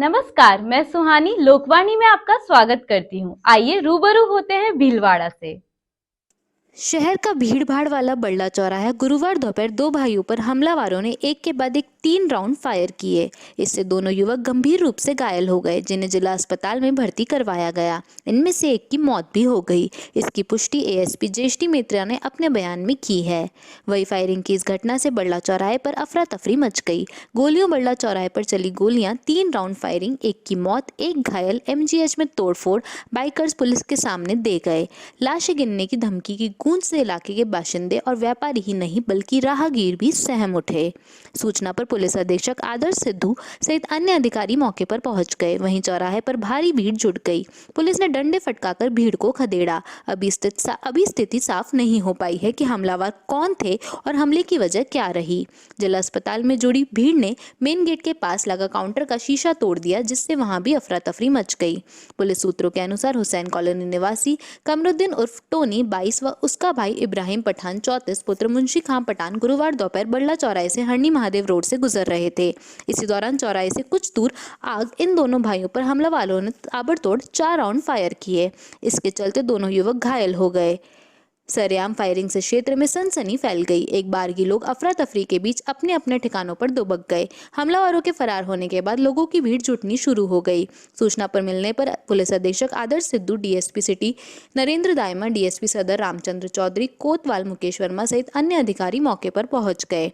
नमस्कार, मैं सुहानी लोकवाणी में आपका स्वागत करती हूँ। आइए रूबरू होते हैं भीलवाड़ा से। शहर का भीड़-भाड़ वाला बल्ला चौराहा गुरुवार दोपहर दो भाइयों पर हमलावरों ने एक के बाद एक 3 राउंड फायर किए। इससे दोनों युवक गंभीर रूप से घायल हो गए, जिन्हें जिला अस्पताल में भर्ती करवाया गया। इनमें से एक की मौत भी हो गई। इसकी पुष्टि एएसपी जेष्ठी मित्रा ने अपने बयान में की है। वही फायरिंग की इस घटना से बल्ला चौराहे पर अफरा तफरी मच गई। गोलियों बल्ला चौराहे पर चली गोलियां, 3 राउंड फायरिंग, एक की मौत, एक घायल, एमजीएच में तोड़फोड़, बाइकर्स पुलिस के सामने दे गए। लाशें गिनने की धमकी की गूंज से इलाके के बाशिंदे और व्यापारी ही नहीं बल्कि राहगीर भी सहम उठे। सूचना पर पुलिस अधीक्षक आदर्श सिद्धू सहित अन्य अधिकारी मौके पर पहुंच गए। वहीं चौराहे पर भारी भीड़ जुट गई। पुलिस ने डंडे फटकाकर भीड़ को खदेड़ा। अभी स्थिति साफ नहीं हो पाई है कि हमलावर कौन थे और हमले की वजह क्या रही। जिला अस्पताल में जुड़ी भीड़ ने मेन गेट के पास लगा काउंटर का शीशा तोड़ दिया, जिससे वहां भी अफरा तफरी मच गई। पुलिस सूत्रों के अनुसार हुसैन कॉलोनी निवासी कमरुद्दीन उर्फ टोनी 22 व उसका भाई इब्राहिम पठान 34 पुत्र मुंशी खां पठान गुरुवार दोपहर बल्ला चौराहे से हरणी महादेव रोड से गुजर रहे थे। इसी दौरान चौराहे से कुछ दूर आग इन दोनों भाइयों पर हमलावरों ने ताबड़तोड़ 4 राउंड फायर किए। इसके चलते दोनों युवक घायल हो गए। सरेआम फायरिंग से क्षेत्र में सनसनी फैल गई। एक बारगी लोग अफरा तफरी के बीच अपने अपने ठिकानों पर दुबक गए। हमलावरों के फरार होने के बाद लोगों की भीड़ जुटनी शुरू हो गई। सूचना पर मिलने पर पुलिस अधीक्षक Adarsh Sidhu, DSP city Narendra Dayma, DSP Sadar Ramchandra Chaudhary, कोतवाल मुकेश वर्मा सहित अन्य अधिकारी मौके पर पहुंच गए।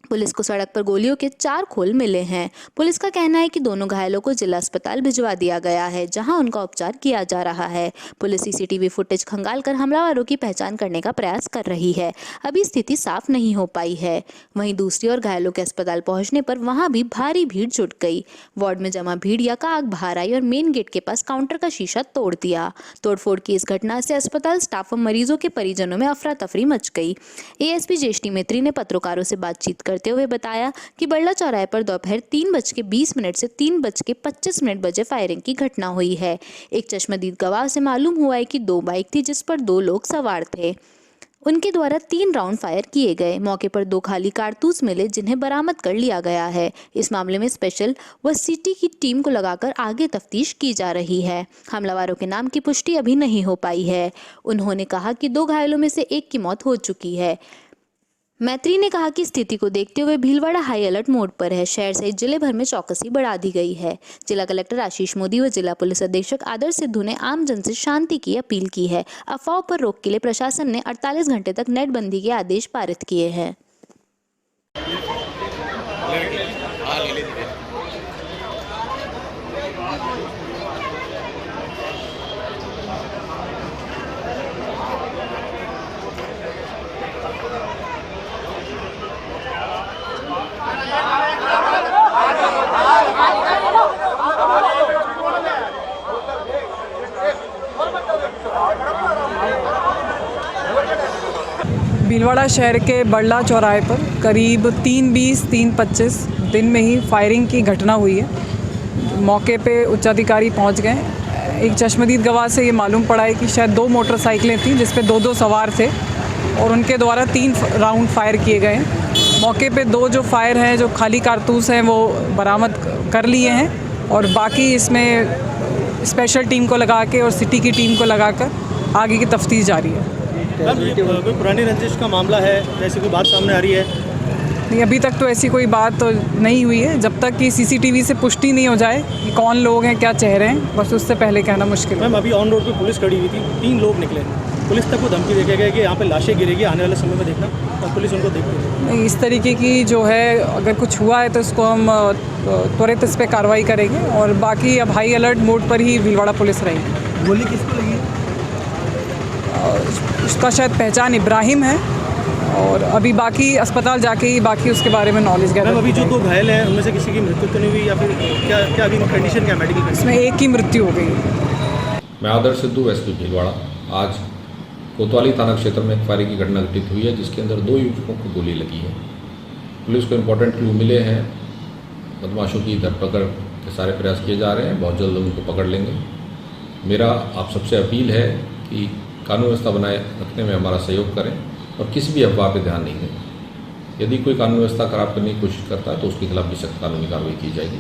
पुलिस को सड़क पर गोलियों के 4 खोल मिले हैं। पुलिस का कहना है कि दोनों घायलों को जिला अस्पताल भिजवा दिया गया है, जहां उनका उपचार किया जा रहा है। पुलिस सीसीटीवी फुटेज खंगालकर हमलावरों की पहचान करने का प्रयास कर रही है। अभी स्थिति साफ नहीं हो पाई है। वहीं दूसरी ओर घायलों के अस्पताल पहुंचने पर वहां भी भारी भीड़ जुट गई। वार्ड में जमा भीड़ का आग बाहर आई और मेन गेट के पास काउंटर का शीशा तोड़ दिया। तोड़फोड़ की इस घटना से अस्पताल स्टाफ व मरीजों के परिजनों में अफरा तफरी मच गई। एएसपी जेष्ठी मित्री ने पत्रकारों से बातचीत करते हुए बताया कि बल्ला चौराहे पर दोपहर 3:20 से 3:25 बजे फायरिंग की घटना हुई है। एक चश्मदीद गवाह से मालूम हुआ है कि 2 बाइक थी, जिस पर 2 लोग सवार थे। उनके द्वारा 3 राउंड फायर किए गए। मौके पर 2 खाली कारतूस मिले, जिन्हें बरामद कर लिया गया है। इस मामले में स्पेशल व सिटी की टीम को लगाकर आगे तफ्तीश की जा रही है। हमलावरों के नाम की पुष्टि अभी नहीं हो पाई है। उन्होंने कहा कि 2 घायलों में से एक की मौत हो चुकी है। मैत्री ने कहा कि स्थिति को देखते हुए भीलवाड़ा हाई अलर्ट मोड पर है। शहर सहित जिले भर में चौकसी बढ़ा दी गई है। जिला कलेक्टर आशीष मोदी व जिला पुलिस अधीक्षक आदर्श सिद्धू ने आम जन से शांति की अपील की है। अफवाहों पर रोक के लिए प्रशासन ने 48 घंटे तक नेटबंदी के आदेश पारित किए हैं। भीलवाड़ा शहर के बल्ला चौराहे पर करीब 3:20-3:25 दिन में ही फायरिंग की घटना हुई है। मौके पे उच्चाधिकारी पहुंच गए। एक चश्मदीद गवाह से ये मालूम पड़ा है कि शायद 2 मोटरसाइकिलें थीं, जिस पे 2-2 सवार थे और उनके द्वारा 3 राउंड फायर किए गए। मौके पे 2 जो फायर हैं, जो खाली कारतूस हैं, वो बरामद कर लिए हैं और बाकी इसमें स्पेशल टीम को लगा के और सिटी की टीम को लगाकर आगे की तफ्तीश जारी है। कोई पुरानी रंजिश का मामला है, जैसे कोई बात सामने आ रही है? नहीं, अभी तक तो ऐसी कोई बात तो नहीं हुई है। जब तक कि सीसीटीवी से पुष्टि नहीं हो जाए कि कौन लोग हैं, क्या चेहरे हैं, बस उससे पहले कहना मुश्किल है। मैम, अभी ऑन रोड पे पुलिस खड़ी हुई थी, 3 लोग निकले। पुलिस तक को धमकी देके गया कि यहाँ पे लाशें गिरेगी, आने वाले समय में देखना, और पुलिस उनको देखती है। नहीं, इस तरीके की जो है, अगर कुछ हुआ है तो इसको हम त्वरित इस पर कार्रवाई करेंगे और बाकी अब हाई अलर्ट मोड पर ही भीलवाड़ा पुलिस रहेगी। गोली किसको लगी? उसका शायद पहचान इब्राहिम है और अभी बाकी अस्पताल जाके ही बाकी उसके बारे में नॉलेज गया। मैम, अभी जो 2 घायल हैं उनमें से किसी की मृत्यु तो नहीं हुई, या फिर क्या अभी कंडीशन क्या मेडिकल? इसमें एक की मृत्यु हो गई। मैं आदर्श सिद्धू, एसपी भीलवाड़ा। आज कोतवाली थाना क्षेत्र में एक फायरिंग की घटना घटित हुई है, जिसके अंदर 2 युवकों को गोली लगी है। पुलिस को इम्पोर्टेंट क्लू मिले हैं। बदमाशों की धरपकड़ के सारे प्रयास किए जा रहे हैं। बहुत जल्द उनको पकड़ लेंगे। मेरा आप सबसे अपील है कि कानून व्यवस्था बनाए रखने में हमारा सहयोग करें और किसी भी अफवाह पर ध्यान नहीं दें। यदि कोई कानून व्यवस्था खराब करने की कोशिश करता है तो उसके खिलाफ भी सख्त कानूनी कार्रवाई की जाएगी।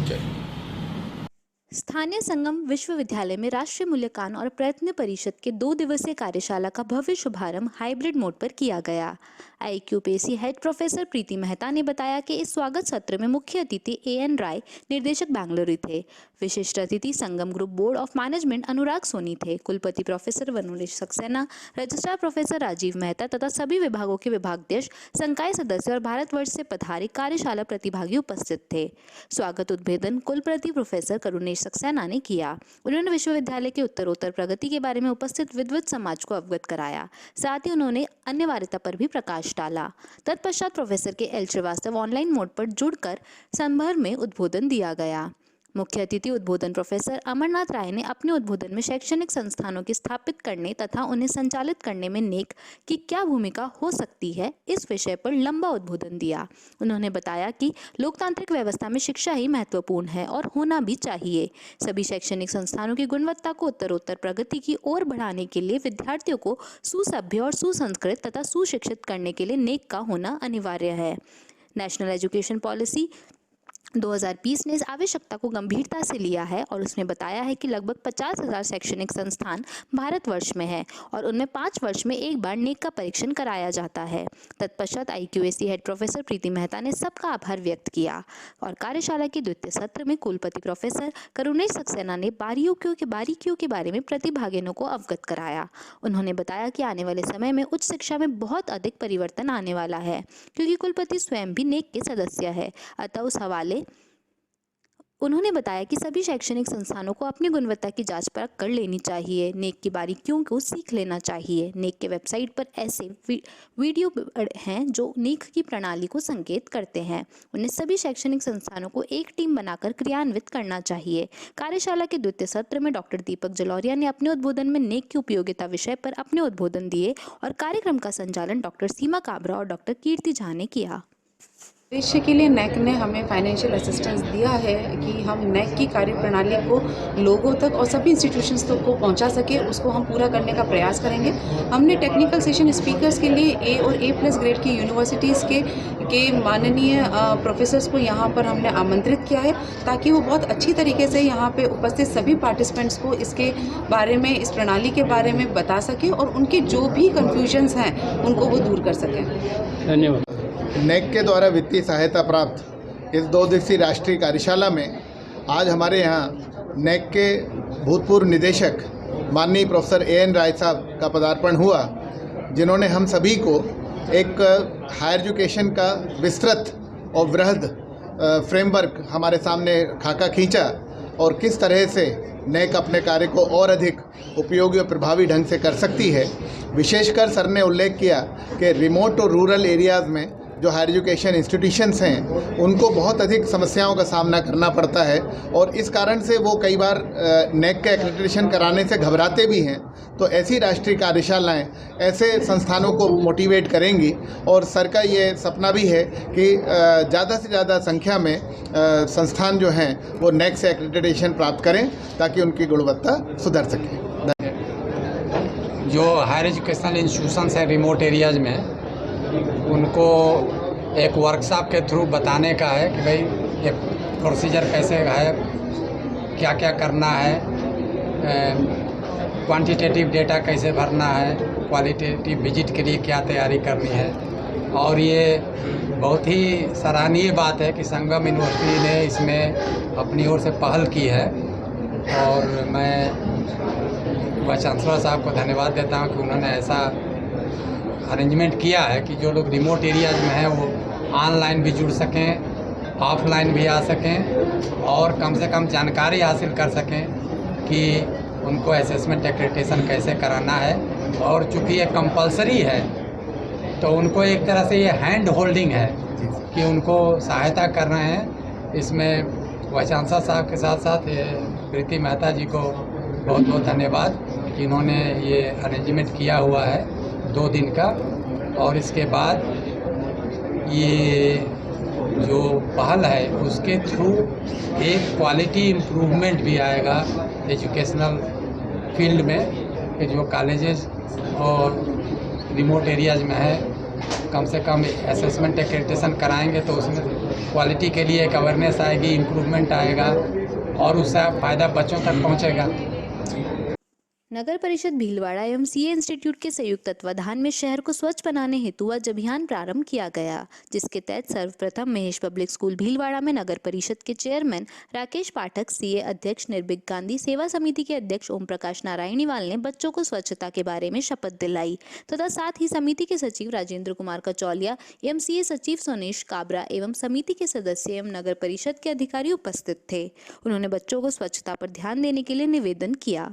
स्थानीय संगम विश्वविद्यालय में राष्ट्रीय मूल्यांकन और प्रयत्न परिषद के 2 दिवसीय कार्यशाला का भव्य शुभारंभ हाइब्रिड मोड पर किया गया। IQPAC हेड प्रोफेसर प्रीति मेहता ने बताया कि इस स्वागत सत्र में मुख्य अतिथि AN राय, निर्देशक बेंगलुरु थे। विशिष्ट अतिथि Sangam group board of management Anurag Soni थे। कुलपति professor Vanulesh Saxena, registrar professor Rajeev Mehta तथा सभी विभागों के विभागाध्यक्ष, संकाय सदस्य और भारतवर्ष से पधारे कार्यशाला प्रतिभागी उपस्थित थे। स्वागत उद्बोधन कुलपति प्रोफेसर करुणेश सक्सेना ने किया। उन्होंने विश्वविद्यालय के उत्तरोत्तर प्रगति के बारे में उपस्थित विद्वत समाज को अवगत कराया। साथ ही उन्होंने अनिवार्यता पर भी प्रकाश डाला। तत्पश्चात प्रोफेसर के एल श्रीवास्तव ऑनलाइन मोड पर जुड़कर संभर में उद्बोधन दिया गया। मुख्य अतिथि उद्बोधन प्रोफेसर अमरनाथ राय ने अपने उद्बोधन में शैक्षणिक संस्थानों की स्थापित करने तथा उन्हें संचालित करने में नेक की क्या भूमिका हो सकती है, इस विषय पर लंबा उद्बोधन दिया। उन्होंने बताया कि लोकतांत्रिक व्यवस्था में शिक्षा ही महत्वपूर्ण है और होना भी चाहिए। सभी शैक्षणिक संस्थानों की गुणवत्ता को उत्तरोत्तर प्रगति की ओर बढ़ाने के लिए विद्यार्थियों को सुसभ्य और सुसंस्कृत तथा सुशिक्षित करने के लिए नेक का होना अनिवार्य है। नेशनल एजुकेशन पॉलिसी 2020 ने इस आवश्यकता को गंभीरता से लिया है और उसने बताया है कि लगभग 50,000 शैक्षणिक संस्थान भारतवर्ष में है और उनमें 5 वर्ष में एक बार नेक का परीक्षण कराया जाता है। तत्पश्चात IQAC हेड प्रोफेसर प्रीति मेहता ने सबका आभार व्यक्त किया और कार्यशाला के द्वितीय सत्र में कुलपति प्रोफेसर करुणेश सक्सेना ने बारीकियों के बारे में प्रतिभागियों को अवगत कराया। उन्होंने बताया कि आने वाले समय में उच्च शिक्षा में बहुत अधिक परिवर्तन आने वाला है, क्योंकि कुलपति स्वयं भी नेक के सदस्य है। अतः उस हवाले उन्होंने बताया कि सभी शैक्षणिक संस्थानों को अपनी गुणवत्ता की जांच परख कर लेनी चाहिए। नेक की बारीकियों को सीख लेना चाहिए। नेक के वेबसाइट पर ऐसे वीडियो हैं जो नेक की प्रणाली को संकेत करते हैं। उन्हें सभी शैक्षणिक संस्थानों को एक टीम बनाकर क्रियान्वित करना चाहिए। कार्यशाला के द्वितीय सत्र में डॉक्टर दीपक जलौरिया ने अपने उद्बोधन में नेक की उपयोगिता विषय पर अपने उद्बोधन दिए और कार्यक्रम का संचालन डॉक्टर सीमा काबरा और डॉक्टर कीर्ति झा ने किया। भविष्य के लिए नेक ने हमें फाइनेंशियल असिस्टेंस दिया है कि हम नेक की कार्यप्रणाली को लोगों तक और सभी इंस्टीट्यूशंस तक को पहुंचा सके, उसको हम पूरा करने का प्रयास करेंगे। हमने टेक्निकल सेशन स्पीकर्स के लिए A और A+ ग्रेड की यूनिवर्सिटीज़ के माननीय प्रोफेसर्स को यहाँ पर हमने आमंत्रित किया है, ताकि वो बहुत अच्छी तरीके से यहाँ पे उपस्थित सभी पार्टिसिपेंट्स को इसके बारे में, इस प्रणाली के बारे में बता सकें और उनके जो भी कन्फ्यूजन्स हैं उनको वो दूर कर सकें। धन्यवाद। नेक के द्वारा वित्तीय सहायता प्राप्त इस 2 दिवसीय राष्ट्रीय कार्यशाला में आज हमारे यहाँ नेक के भूतपूर्व निदेशक माननीय प्रोफेसर AN राय साहब का पदार्पण हुआ, जिन्होंने हम सभी को एक हायर एजुकेशन का विस्तृत और वृहद फ्रेमवर्क हमारे सामने खाका खींचा और किस तरह से नेक अपने कार्य को और अधिक उपयोगी और प्रभावी ढंग से कर सकती है। विशेषकर सर ने उल्लेख किया कि रिमोट और रूरल एरियाज़ में जो हायर एजुकेशन इंस्टीट्यूशंस हैं उनको बहुत अधिक समस्याओं का सामना करना पड़ता है और इस कारण से वो कई बार नेक का एक्रेडिटेशन कराने से घबराते भी हैं। तो ऐसी राष्ट्रीय कार्यशालाएं ऐसे संस्थानों को मोटिवेट करेंगी और सर का ये सपना भी है कि ज़्यादा से ज़्यादा संख्या में संस्थान जो हैं वो नेक से एक्रेडिटेशन प्राप्त करें ताकि उनकी गुणवत्ता सुधर सके। जो हायर एजुकेशनल इंस्टीट्यूशंस हैं रिमोट एरियाज़ में, उनको एक वर्कशॉप के थ्रू बताने का है कि भाई ये प्रोसीजर कैसे है, क्या क्या करना है, क्वांटिटेटिव डेटा कैसे भरना है, क्वालिटेटिव विजिट के लिए क्या तैयारी करनी है। और ये बहुत ही सराहनीय बात है कि संगम यूनिवर्सिटी ने इसमें अपनी ओर से पहल की है और मैं वाइस चांसलर साहब को धन्यवाद देता हूँ कि उन्होंने ऐसा अरेंजमेंट किया है कि जो लोग रिमोट एरियाज़ में हैं वो ऑनलाइन भी जुड़ सकें, ऑफलाइन भी आ सकें और कम से कम जानकारी हासिल कर सकें कि उनको असेसमेंट एक्रेडिटेशन कैसे कराना है। और चूँकि ये कंपलसरी है तो उनको एक तरह से ये हैंड होल्डिंग है कि उनको सहायता कर रहे हैं। इसमें वाइस चांसलर साहब के साथ साथ प्रीति मेहता जी को बहुत बहुत धन्यवाद कि इन्होंने ये अरेंजमेंट किया हुआ है 2 दिन का। और इसके बाद ये जो पहल है उसके थ्रू एक क्वालिटी इम्प्रूवमेंट भी आएगा एजुकेशनल फील्ड में कि जो कॉलेजेस और रिमोट एरियाज़ में है कम से कम असेसमेंट एक्रेडिटेशन कराएंगे तो उसमें क्वालिटी के लिए एक अवेयरनेस आएगी, इम्प्रूवमेंट आएगा और उसका फ़ायदा बच्चों तक पहुँचेगा। नगर परिषद भीलवाड़ा एवं सीए इंस्टीट्यूट के संयुक्त तत्वाधान में शहर को स्वच्छ बनाने हेतु आज अभियान प्रारंभ किया गया, जिसके तहत सर्वप्रथम महेश पब्लिक स्कूल भीलवाड़ा में नगर परिषद के चेयरमैन राकेश पाठक, सीए अध्यक्ष निर्भीक गांधी, सेवा समिति के अध्यक्ष ओम प्रकाश नारायणीवाल ने बच्चों को स्वच्छता के बारे में शपथ दिलाई तथा साथ ही समिति के सचिव राजेंद्र कुमार कचौलिया एवं सीए सचिव सोनेश काबरा एवं समिति के सदस्य एवं नगर परिषद के अधिकारी उपस्थित थे। उन्होंने बच्चों को स्वच्छता पर ध्यान देने के लिए निवेदन किया।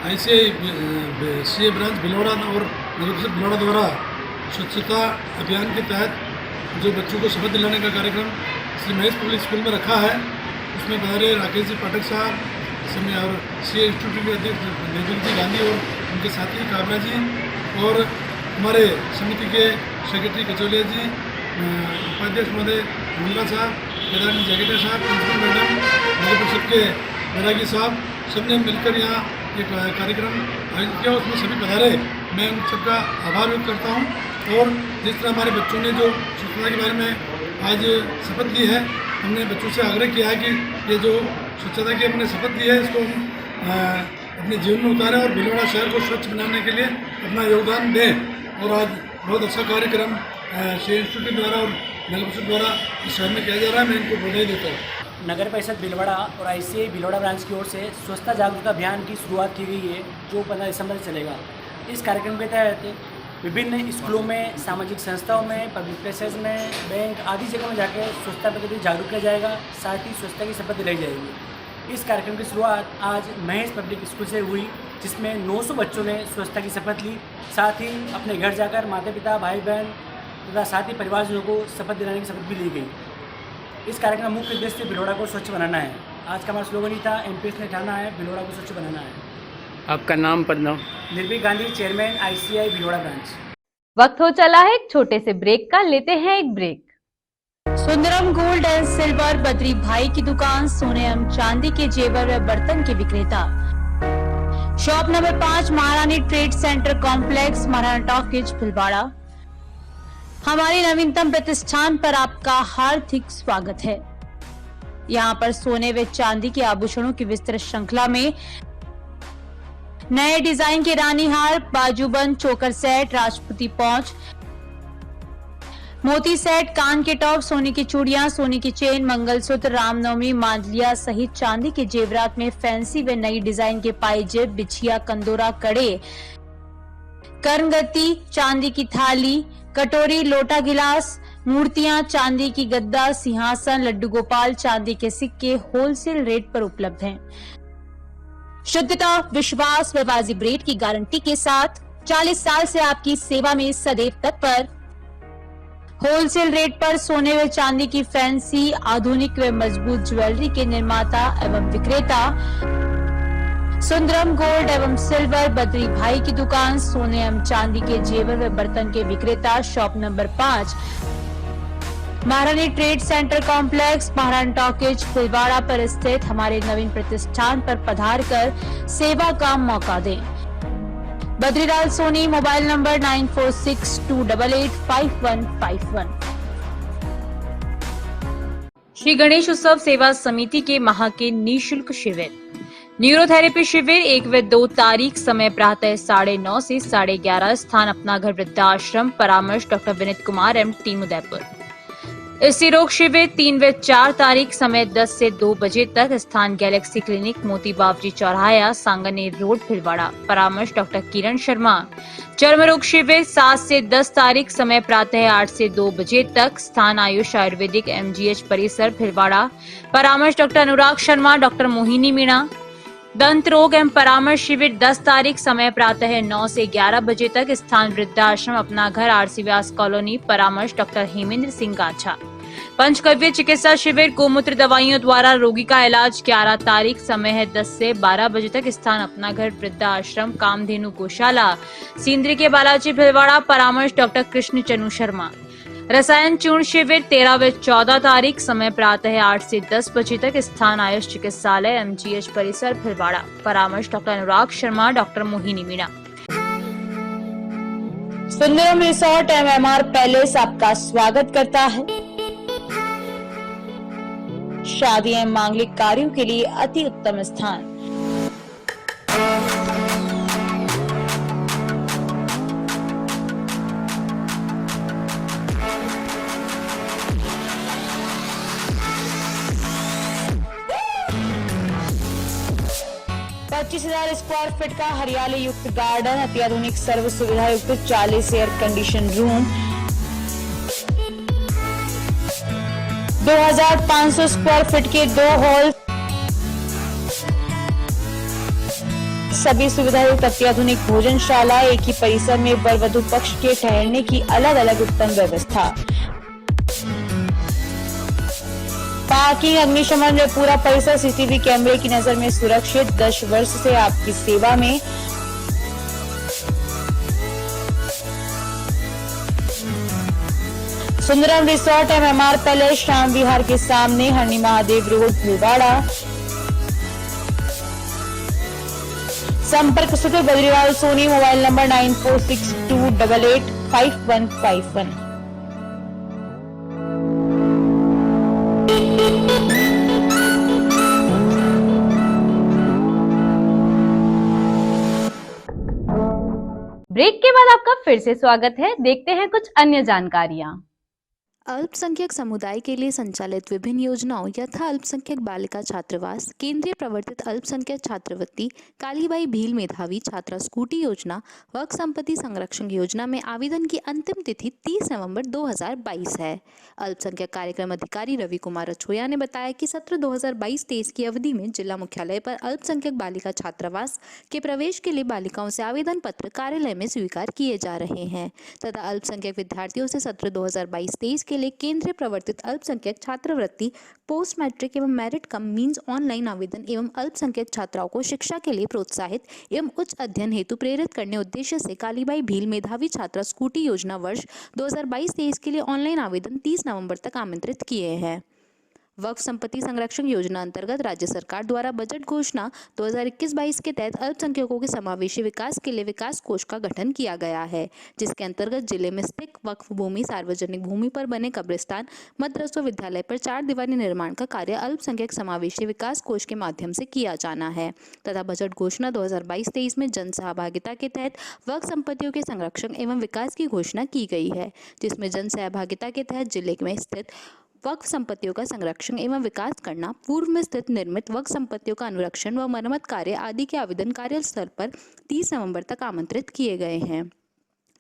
ऐसे सीए ब्रांच भीलवाड़ा और नगर परिषद भीलवाड़ा द्वारा स्वच्छता अभियान के तहत जो बच्चों को शपथ दिलाने का कार्यक्रम श्री महेश पब्लिक स्कूल में रखा है, उसमें पधारे राकेश जी पाठक साहब और सीए इंस्टीट्यूट के अध्यक्ष निर्भीक जी गांधी और उनके साथी काबरा जी और हमारे समिति के सेक्रेटरी कचौलिया जी, उपाध्यक्ष महोदय मुंगा साहब, प्रधान जैकेटर साहब, प्रिंसिपल मैडम, नगर परिषद के बैरागी साहब, सबने मिलकर यहाँ एक कार्यक्रम आयोजित किया। उसमें सभी पधारे, मैं उन सबका आभार व्यक्त करता हूँ। और जिस तरह हमारे बच्चों ने जो स्वच्छता के बारे में आज शपथ ली है, हमने बच्चों से आग्रह किया है कि ये जो स्वच्छता की हमने शपथ ली है, इसको हम अपने जीवन में उतारें और भीलवाड़ा शहर को स्वच्छ बनाने के लिए अपना योगदान दें। और आज बहुत अच्छा कार्यक्रम सीए इंस्टीट्यूट द्वारा और नगर परिषद द्वारा इस शहर में किया जा रहा है, मैं इनको बधाई देता हूँ। नगर परिषद भीलवाड़ा और आईसीआई भीलवाड़ा ब्रांच की ओर से स्वच्छता जागरूकता अभियान की शुरुआत की गई है, जो 15 दिसंबर से चलेगा। इस कार्यक्रम के तहत विभिन्न स्कूलों में, सामाजिक संस्थाओं में, पब्लिक प्लेसेस में, बैंक आदि जगह में जाकर स्वच्छता के प्रति जागरूक किया जाएगा, साथ ही स्वच्छता की शपथ दिलाई जाएगी। इस कार्यक्रम की शुरुआत आज महेश पब्लिक स्कूल से हुई, जिसमें 900 बच्चों ने स्वच्छता की शपथ ली। साथ ही अपने घर जाकर माता पिता, भाई बहन तथा साथ ही परिवारजनों को शपथ दिलाने की शपथ भी ली गई। इस कार्यक्रम का मुख्य उद्देश्य भीलवाड़ा को स्वच्छ बनाना है। आज का हमारा स्लोगन ही था, एमपीएस ने ठाना है, भीलवाड़ा को स्वच्छ बनाना है। आपका नाम पदनाम? निर्भीक Gandhi, chairman ICI Bhilwara branch. वक्त हो चला है एक छोटे से ब्रेक का, लेते हैं एक break. Sundaram gold and silver Badri भाई की दुकान, सोने एवं चांदी के जेवर व बर्तन के विक्रेता। शॉप नंबर 5, महारानी trade centre complex, Maharana talkies, Bhilwara. हमारे नवीनतम प्रतिष्ठान पर आपका हार्दिक स्वागत है। यहाँ पर सोने व चांदी के आभूषणों की विस्तृत श्रृंखला में नए डिजाइन के रानी हार, बाजूबंद, चोकर सेट, राजपूती पौंच, मोती सेट, कान के टॉप, सोने की चूड़ियां, सोने की चेन, मंगलसूत्र, रामनवमी, मांडलिया सहित चांदी के जेवरात में फैंसी व नई डिजाइन के पायजेब, बिछिया, कंदोरा, कड़े, कर्णगति, चांदी की थाली, कटोरी, लोटा, गिलास, मूर्तियां, चांदी की गद्दा, सिंहासन, लड्डू गोपाल, चांदी के सिक्के होलसेल रेट पर उपलब्ध हैं। शुद्धता, विश्वास व वाजिब रेट की गारंटी के साथ 40 साल से आपकी सेवा में सदैव तत्पर। होलसेल रेट पर सोने व चांदी की फैंसी, आधुनिक व मजबूत ज्वेलरी के निर्माता एवं विक्रेता। सुंदरम गोल्ड एवं सिल्वर बद्री भाई की दुकान, सोने एवं चांदी के जेवर व बर्तन के विक्रेता। शॉप नंबर 5, महारानी trade centre complex, Maharana talkies, Bhilwara पर स्थित हमारे नवीन प्रतिष्ठान पर पधार कर सेवा का मौका दें। Badrilal Soni, mobile number 9462885151। श्री गणेश उत्सव सेवा समिति के माह के निःशुल्क शिविर, न्यूरोथेरेपी शिविर 1 व 2 तारीख, समय प्रातः 9:30 से 11:30, स्थान अपना घर वृद्धाश्रम, परामर्श doctor Vineet Kumar M, team Udaipur. स्त्री रोग शिविर 3 व 4 तारीख, समय 10 से 2 बजे तक, स्थान गैलेक्सी क्लिनिक, मोती बावजी चौराहा, सांगनेर रोड, भीलवाड़ा, परामर्श डॉक्टर किरण शर्मा। चर्म रोग शिविर 7 से 10 तारीख, समय प्रातः 8 से 2 बजे तक, स्थान आयुष आयुर्वेदिक MGH परिसर, भीलवाड़ा, परामर्श डॉक्टर अनुराग शर्मा, डॉक्टर मोहिनी मीणा। दंत रोग एवं परामर्श शिविर 10 तारीख, समय प्रातः 9 से 11 बजे तक, स्थान वृद्धाश्रम अपना घर, RC व्यास कॉलोनी, परामर्श डॉक्टर हेमेंद्र सिंह गाछा। पंचकव्य चिकित्सा शिविर गोमूत्र दवाइयों द्वारा रोगी का इलाज 11 तारीख, समय है 10 से 12 बजे तक, स्थान अपना घर वृद्धाश्रम कामधेनु गौशाला, सिंदरी के बालाजी, भीलवाड़ा, परामर्श डॉक्टर कृष्ण चनु शर्मा। रसायन चूर्ण शिविर 13 व 14 तारीख, समय प्रातः 8 से 10 बजे तक, स्थान आयुष चिकित्सालय MGH परिसर, भीलवाड़ा, परामर्श doctor Anurag Sharma, doctor Mohini Meena. Sundaram resort MMR palace आपका स्वागत करता है। शादी एवं मांगलिक कार्यों के लिए अति उत्तम स्थान। पच्चीस 25,000 स्क्वायर फीट का हरियाली युक्त गार्डन, अत्याधुनिक सर्व सुविधा युक्त 40 air condition room, 2,500 square feet के 2 हॉल, सभी सुविधा युक्त अत्याधुनिक भोजनशाला, एक ही परिसर में वर वधु पक्ष के ठहरने की अलग अलग उत्तम व्यवस्था, पार्किंग, अग्निशमन में पूरा परिसर सीसीटीवी कैमरे की नजर में सुरक्षित, 10 वर्ष से आपकी सेवा में। Sundaram resort MMR palace, Shyam Vihar के सामने, हरणी महादेव रोड, भिलवाड़ा। संपर्क सूत्र Badrilal Soni, mobile number 9462885151। Break के बाद आपका फिर से स्वागत है। देखते हैं कुछ अन्य जानकारियां। अल्पसंख्यक समुदाय के लिए संचालित विभिन्न योजनाओं यथा अल्पसंख्यक बालिका छात्रावास, केंद्रीय प्रवर्तित अल्पसंख्यक छात्रवृत्ति, कालीबाई भील मेधावी छात्रा स्कूटी योजना, वक्फ संपत्ति संरक्षण योजना में आवेदन की अंतिम तिथि 30 नवंबर 2022 है। अल्पसंख्यक कार्यक्रम अधिकारी रवि कुमार अछोया ने बताया कि सत्र 2022-23 की अवधि में जिला मुख्यालय पर अल्पसंख्यक बालिका छात्रावास के प्रवेश के लिए बालिकाओं से आवेदन पत्र कार्यालय में स्वीकार किए जा रहे हैं तथा अल्पसंख्यक विद्यार्थियों से सत्र 2022-23 के लिए केंद्रीय प्रवर्तित अल्पसंख्यक छात्रवृत्ति, पोस्ट मैट्रिक एवं मेरिट कम मींस ऑनलाइन आवेदन एवं अल्पसंख्यक छात्राओं को शिक्षा के लिए प्रोत्साहित एवं उच्च अध्ययन हेतु प्रेरित करने उद्देश्य से कालीबाई भील मेधावी छात्रा स्कूटी योजना वर्ष 2022-23 के लिए ऑनलाइन आवेदन 30 नवंबर तक आमंत्रित किए हैं। वक्फ संपत्ति संरक्षण योजना अंतर्गत राज्य सरकार द्वारा बजट घोषणा 2021-22 के तहत अल्पसंख्यकों के समावेशी विकास के लिए विकास कोष का गठन किया गया है, जिसके अंतर्गत जिले में स्थित वक्फ भूमि, सार्वजनिक भूमि पर बने कब्रिस्तान, मदरसों, विद्यालय पर 4 दीवारी निर्माण का कार्य अल्पसंख्यक समावेशी विकास कोष के माध्यम से किया जाना है तथा बजट घोषणा 2022-23 में जन सहभागिता के तहत वक्फ संपत्तियों के संरक्षण एवं विकास की घोषणा की गई है, जिसमें जन सहभागिता के तहत जिले में स्थित वक्फ संपत्तियों का संरक्षण एवं विकास करना, पूर्व में स्थित निर्मित वक्फ संपत्तियों का अनुरक्षण व मरम्मत कार्य आदि के आवेदन कार्यस्थल पर 30 नवंबर तक आमंत्रित किए गए हैं।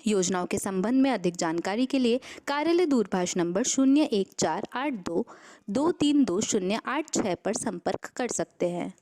योजनाओं के संबंध में अधिक जानकारी के लिए कार्यालय दूरभाष नंबर 01482232086 पर संपर्क कर सकते हैं।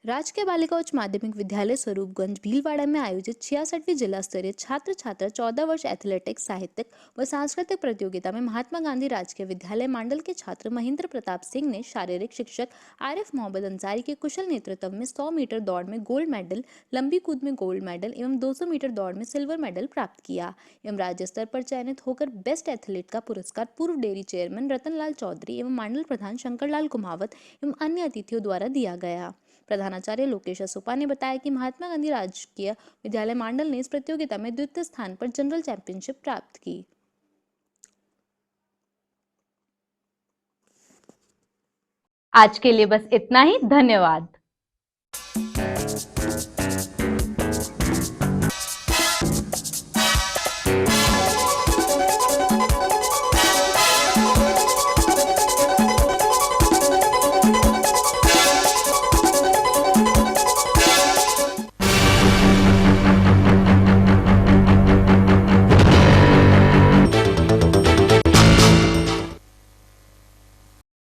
राजकीय बालिका उच्च माध्यमिक विद्यालय स्वरूपगंज भीलवाड़ा में आयोजित 66वीं जिला स्तरीय छात्र छात्रा 14 वर्ष एथलेटिक्स, साहित्यिक व सांस्कृतिक प्रतियोगिता में महात्मा गांधी राजकीय विद्यालय मांडल के छात्र महेंद्र प्रताप सिंह ने शारीरिक शिक्षक आरिफ मोहम्मद अंसारी के कुशल नेतृत्व में 100 मीटर दौड़ में गोल्ड मेडल, लंबी कूद में गोल्ड मेडल एवं 200 मीटर दौड़ में सिल्वर मेडल प्राप्त किया एवं राज्य स्तर पर चयनित होकर बेस्ट एथलीट का पुरस्कार पूर्व डेयरी चेयरमैन रतनलाल चौधरी एवं मांडल प्रधान शंकरलाल कुमावत एवं अन्य अतिथियों द्वारा दिया गया। प्रधानाचार्य लोकेश सुपा ने बताया कि महात्मा गांधी राजकीय विद्यालय मांडल ने इस प्रतियोगिता में द्वितीय स्थान पर जनरल चैंपियनशिप प्राप्त की। आज के लिए बस इतना ही। धन्यवाद।